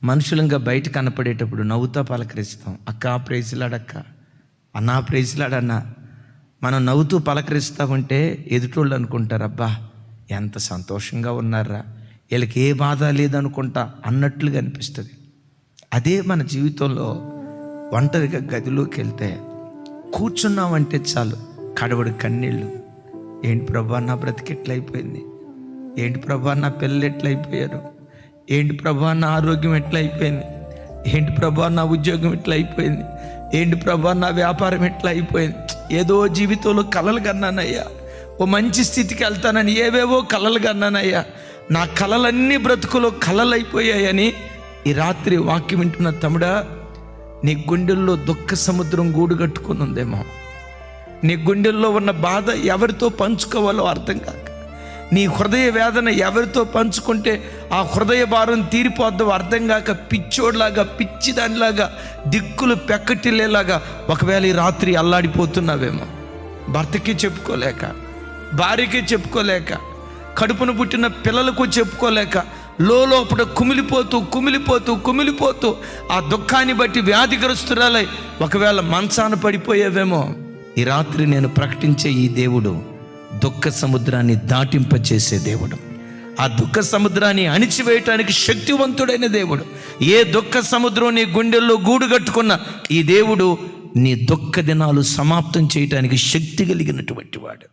మనుషులంగా బయట కనపడేటప్పుడు నవ్వుతా పలకరిస్తాం. అక్క ప్రైజ్లాడక్క, అన్నా ప్రైజ్లాడన్నా. మనం నవ్వుతూ పలకరిస్తూ ఉంటే ఎదుటోళ్ళు అనుకుంటారు, అబ్బా ఎంత సంతోషంగా ఉన్నారా, వీళ్ళకి ఏ బాధ లేదనుకుంటా అన్నట్లుగా అనిపిస్తుంది. అదే మన జీవితంలో ఒంటరిగా గదిలోకి వెళ్తే కూర్చున్నామంటే చాలు కడవడు కన్నీళ్ళు. ఏంటి ప్రభా నా బ్రతికి ఎట్లయిపోయింది, ఏంటి ప్రభా నా పిల్లలు ఎట్లయిపోయారు, ఏంటి ప్రభా నా ఆరోగ్యం ఎట్లయిపోయింది, ఏంటి ప్రభా నా ఉద్యోగం ఎట్లయిపోయింది, ఏంటి ప్రభా నా వ్యాపారం ఎట్లా అయిపోయింది. ఏదో జీవితంలో కలలు కన్నానయ్యా, ఓ మంచి స్థితికి వెళ్తానని ఏవేవో కలలు కన్నానయ్యా, నా కలలన్నీ బ్రతుకులో కలలు అయిపోయాయని ఈ రాత్రి వాక్యం వింటున్న తమ్ముడా, నీ గుండెల్లో దుఃఖ సముద్రం గూడు కట్టుకుని ఉందేమో. నీ గుండెల్లో ఉన్న బాధ ఎవరితో పంచుకోవాలో అర్థం కాక, నీ హృదయ వేదన ఎవరితో పంచుకుంటే ఆ హృదయ భారం తీరిపోద్దో అర్థం కాక పిచ్చోడ్లాగా పిచ్చిదానిలాగా దిక్కులు పెక్కటిల్లేలాగా ఒకవేళ ఈ రాత్రి అల్లాడిపోతున్నావేమో. భర్తకి చెప్పుకోలేక, భార్యకి చెప్పుకోలేక, కడుపును పుట్టిన పిల్లలకు చెప్పుకోలేక లోపల కుమిలిపోతూ ఆ దుఃఖాన్ని బట్టి వ్యాధిగ్రస్తురాలై ఒకవేళ మంచాన పడిపోయేవేమో. ఈ రాత్రి నేను ప్రకటించే ఈ దేవుడు దుఃఖ సముద్రాన్ని దాటింపచేసే దేవుడు, ఆ దుఃఖ సముద్రాన్ని అణిచివేయటానికి శక్తివంతుడైన దేవుడు. ఏ దుఃఖ సముద్రం నీ గుండెల్లో గూడు కట్టుకున్న ఈ దేవుడు నీ దుఃఖ దినాలు సమాప్తం చేయటానికి శక్తి కలిగినటువంటి వాడు.